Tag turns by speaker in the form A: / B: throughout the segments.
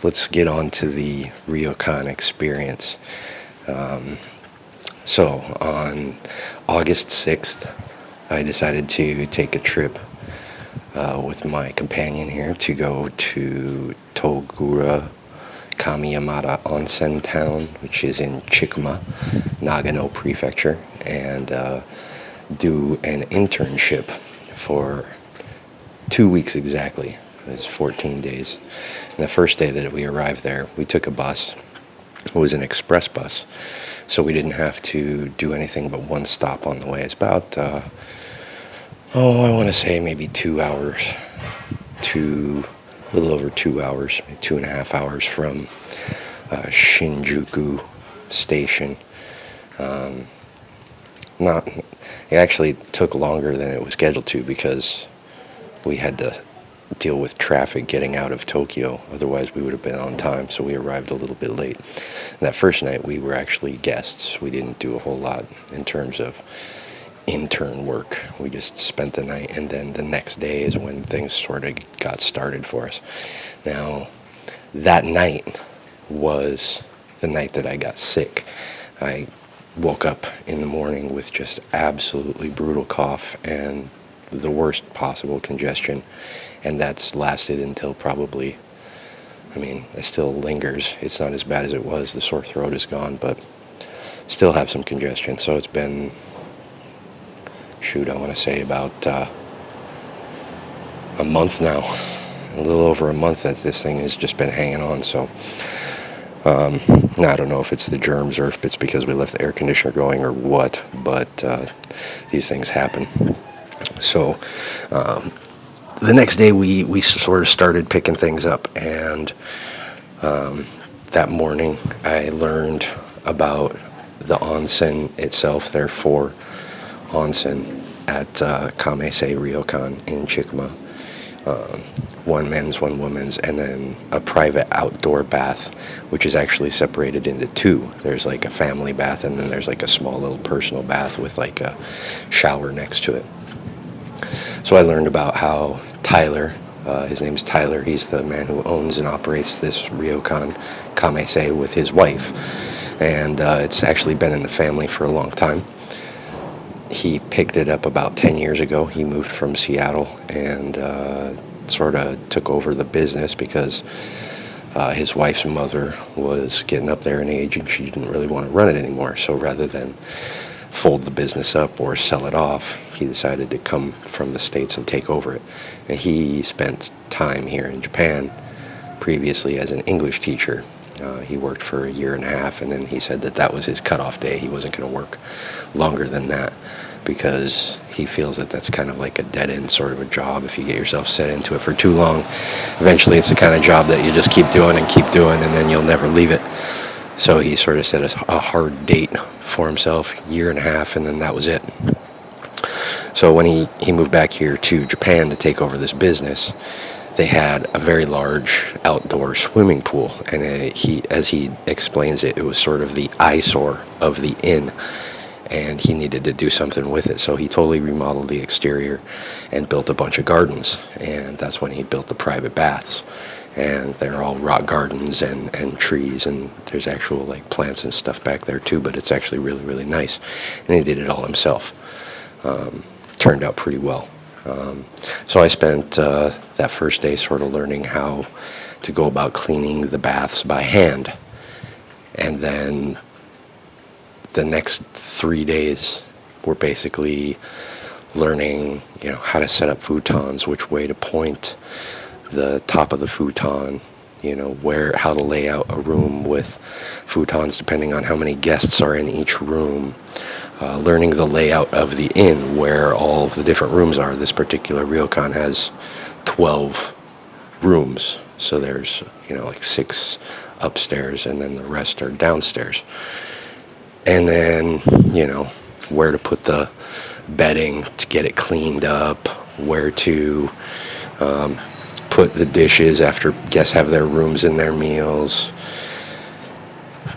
A: let's get on to the Ryokan experience. So on August 6th, I decided to take a trip with my companion here to go to Togura Kamiyamada Onsen Town, which is in Chikuma, Nagano Prefecture, and do an internship for 2 weeks exactly. It was 14 days. And the first day that we arrived there, we took a bus. It was an express bus, so we didn't have to do anything but one stop on the way. It's about, I want to say maybe 2 hours, a little over 2 hours, maybe 2.5 hours from Shinjuku Station. It actually took longer than it was scheduled to because we had to deal with traffic getting out of Tokyo. Otherwise, we would have been on time, so we arrived a little bit late. And that first night, we were actually guests. We didn't do a whole lot in terms of intern work. We just spent the night, and then the next day is when things sort of got started for us. Now, that night was the night that I got sick. I woke up in the morning with just absolutely brutal cough and the worst possible congestion, and that's lasted until probably, it still lingers. It's not as bad as it was. The sore throat is gone, but still have some congestion. So it's been, I want to say about a month now, a little over a month that this thing has just been hanging on. So now I don't know if it's the germs or if it's because we left the air conditioner going or what, but these things happen. So the next day we sort of started picking things up, and that morning I learned about the onsen itself. There are 4 onsen at Kamese Ryokan in Chikuma. 1 men's, 1 women's, and then a private outdoor bath, which is actually separated into 2. There's like a family bath, and then there's like a small little personal bath with like a shower next to it. So I learned about how Tyler, his name's Tyler, he's the man who owns and operates this Ryokan Kamese with his wife, and it's actually been in the family for a long time. He picked it up about 10 years ago. He moved from Seattle and sort of took over the business because his wife's mother was getting up there in age and she didn't really want to run it anymore. So rather than fold the business up or sell it off, he decided to come from the States and take over it. And he spent time here in Japan previously as an English teacher. He worked for 1.5 years, and then he said that was his cutoff day. He wasn't going to work longer than that because he feels that that's kind of like a dead-end sort of a job. If you get yourself set into it for too long, eventually it's the kind of job that you just keep doing, and then you'll never leave it. So he sort of set a hard date for himself, 1.5 years, and then that was it. So when he moved back here to Japan to take over this business, they had a very large outdoor swimming pool, and as he explains it, it was sort of the eyesore of the inn, and he needed to do something with it. So he totally remodeled the exterior and built a bunch of gardens, and that's when he built the private baths. And they're all rock gardens and trees, and there's actual like plants and stuff back there too, but it's actually really, really nice. And he did it all himself. Turned out pretty well. So I spent that first day sort of learning how to go about cleaning the baths by hand. And then the next 3 days were basically learning, how to set up futons, which way to point the top of the futon, how to lay out a room with futons depending on how many guests are in each room. Learning the layout of the inn, where all of the different rooms are. This particular ryokan has 12 rooms, so there's like 6 upstairs and then the rest are downstairs. And then where to put the bedding to get it cleaned up, where to put the dishes after guests have their rooms and their meals,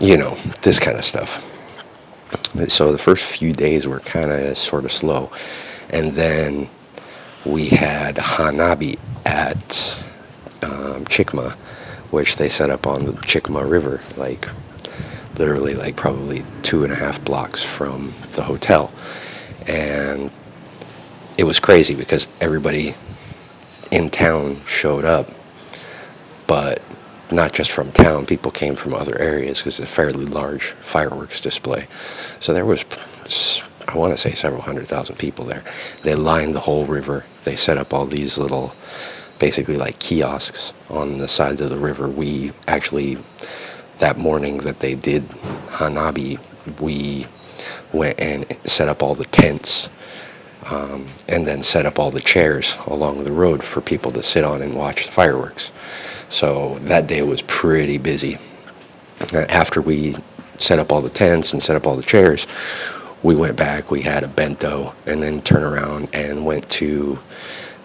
A: this kind of stuff. So the first few days were kind of sort of slow. And then we had Hanabi at Chikuma, which they set up on the Chickamauga River, like literally like probably 2.5 blocks from the hotel. And it was crazy because everybody in town showed up, but not just from town. People came from other areas because it's a fairly large fireworks display. So there was, I want to say, several 100,000 people there. They lined the whole river. They set up all these little, basically like kiosks on the sides of the river. We actually, that morning that they did Hanabi, we went and set up all the tents, and then set up all the chairs along the road for people to sit on and watch the fireworks. So that day was pretty busy. After we set up all the tents and set up all the chairs, we went back, we had a bento, and then turned around and went to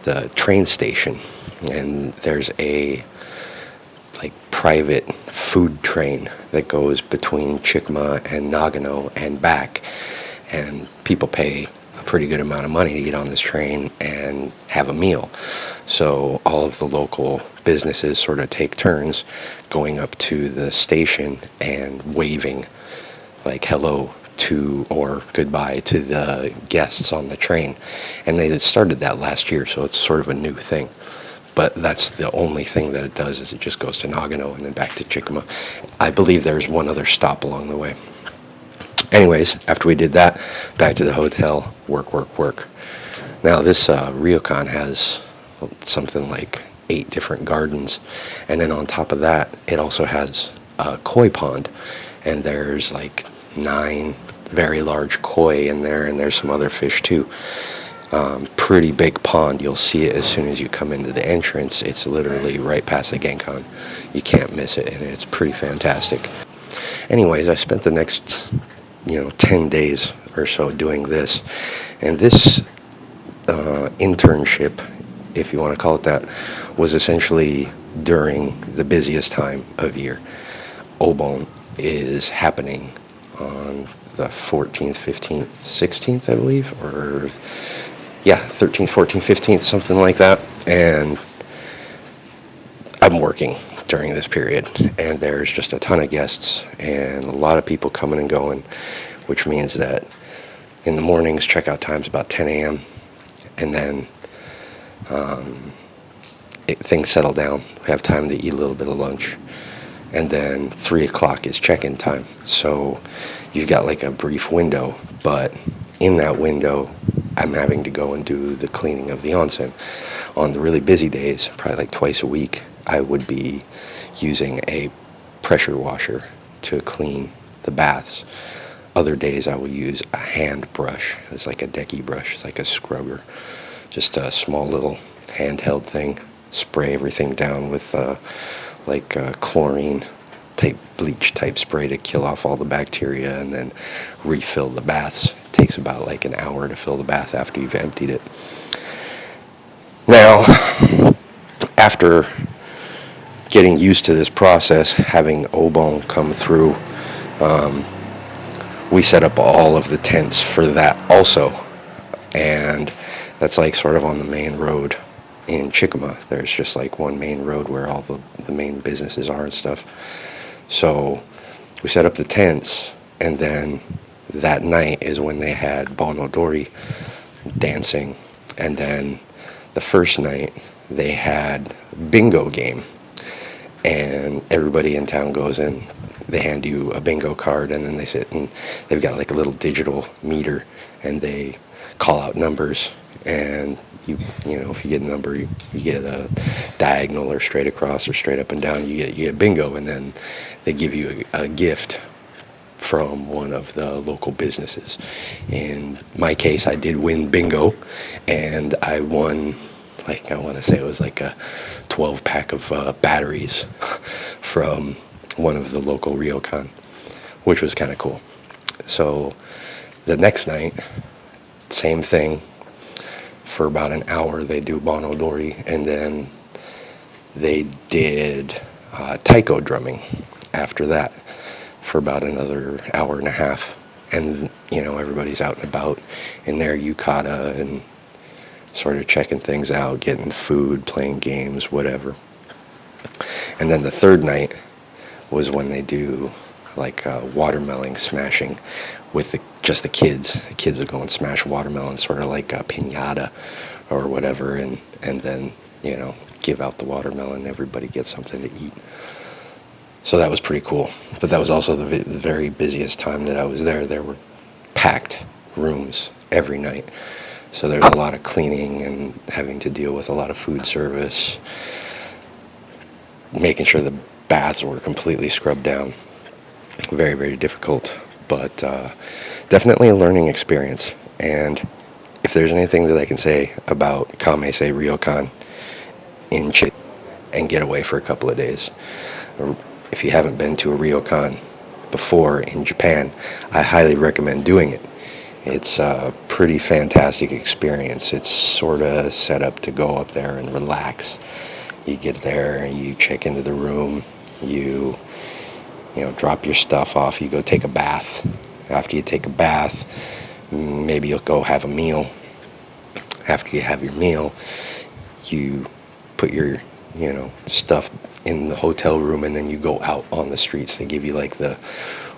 A: the train station. And there's a like private food train that goes between Chicma and Nagano and back, and people pay a pretty good amount of money to get on this train and have a meal. So all of the local businesses sort of take turns going up to the station and waving like hello to or goodbye to the guests on the train. And they had started that last year, so it's sort of a new thing. But that's the only thing that it does, is it just goes to Nagano and then back to Chikuma. I believe there's one other stop along the way. Anyways, after we did that, back to the hotel, work. Now this Ryokan has something like 8 different gardens, and then on top of that, it also has a koi pond, and there's like 9 very large koi in there, and there's some other fish too. Pretty big pond. You'll see it as soon as you come into the entrance. It's literally right past the Genkan. You can't miss it, and it's pretty fantastic. Anyways, I spent the next 10 days or so doing this, and this internship, if you want to call it that, was essentially during the busiest time of year. Obon is happening on the 14th, 15th, 16th, I believe, or 13th, 14th, 15th, something like that. And I'm working during this period, and there's just a ton of guests and a lot of people coming and going, which means that in the mornings, checkout time's about 10 a.m., and then things settle down. We have time to eat a little bit of lunch, and then 3 o'clock is check-in time. So you've got like a brief window, but in that window, I'm having to go and do the cleaning of the onsen. On the really busy days, probably like twice a week, I would be using a pressure washer to clean the baths. Other days I will use a hand brush. It's like a decky brush. It's like a scrubber. Just a small little handheld thing. Spray everything down with chlorine type, bleach type spray to kill off all the bacteria, and then refill the baths. It takes about like an hour to fill the bath after you've emptied it. Now, after getting used to this process, having Obon come through, we set up all of the tents for that also. And that's like sort of on the main road in Chikuma. There's just like one main road where all the main businesses are and stuff. So we set up the tents, and then that night is when they had Bonodori dancing. And then the first night they had bingo game, and everybody in town goes in. They hand you a bingo card, and then they sit, and they've got like a little digital meter, and they call out numbers, and you know, if you get a number, you get a diagonal or straight across or straight up and down, you get bingo, and then they give you a gift from one of the local businesses. In my case, I did win bingo, and I won, like, I want to say it was like a 12-pack of batteries from one of the local Ryokan, which was kind of cool. So the next night, same thing. For about an hour, they do Bonodori, and then they did taiko drumming after that for about another hour and a half. And, everybody's out and about in their yukata and sort of checking things out, getting food, playing games, whatever. And then the third night was when they do like watermelon smashing with just the kids. The kids will go and smash watermelon, sort of like a piñata or whatever, and then, give out the watermelon. Everybody gets something to eat. So that was pretty cool. But that was also the very busiest time that I was there. There were packed rooms every night. So there's a lot of cleaning and having to deal with a lot of food service, making sure the baths were completely scrubbed down. Very, very difficult, but definitely a learning experience. And if there's anything that I can say about Kamese Ryokan in Chile and get away for a couple of days, or if you haven't been to a Ryokan before in Japan, I highly recommend doing it. It's a pretty fantastic experience. It's sort of set up to go up there and relax. You get there, you check into the room, you drop your stuff off, you go take a bath. After you take a bath, maybe you'll go have a meal. After you have your meal, you put your, stuff in the hotel room, and then you go out on the streets. They give you like the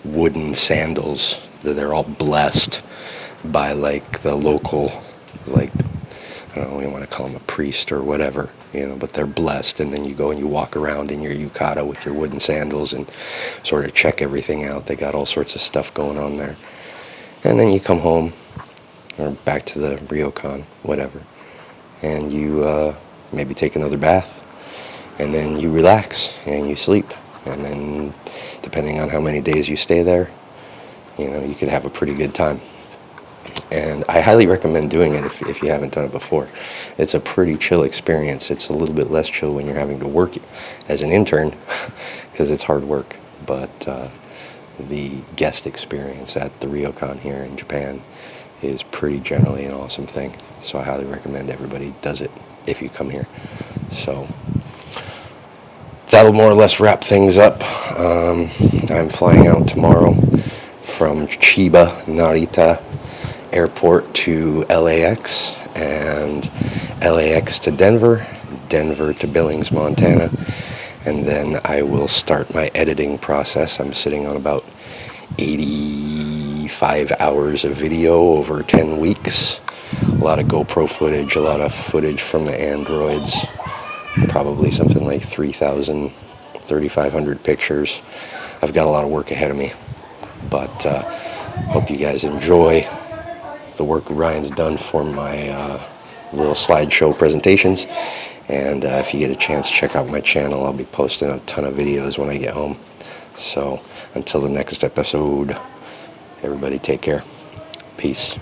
A: wooden sandals that they're all blessed by like the local, like, I don't know, you want to call them a priest or whatever, but they're blessed. And then you go and you walk around in your yukata with your wooden sandals and sort of check everything out. They got all sorts of stuff going on there. And then you come home or back to the Ryokan, whatever, and you maybe take another bath, and then you relax and you sleep. And then depending on how many days you stay there, you could have a pretty good time. And I highly recommend doing it if you haven't done it before. It's a pretty chill experience. It's a little bit less chill when you're having to work as an intern because it's hard work. But the guest experience at the Ryokan here in Japan is pretty generally an awesome thing. So I highly recommend everybody does it if you come here. So that'll more or less wrap things up. I'm flying out tomorrow from Chiba, Narita Airport to LAX, and LAX to Denver, Denver to Billings, Montana, and then I will start my editing process. I'm sitting on about 85 hours of video over 10 weeks. A lot of GoPro footage, a lot of footage from the Androids, probably something like 3,500 pictures. I've got a lot of work ahead of me, but hope you guys enjoy the work Ryan's done for my little slideshow presentations. And if you get a chance, check out my channel. I'll be posting a ton of videos when I get home. So until the next episode, everybody take care. Peace.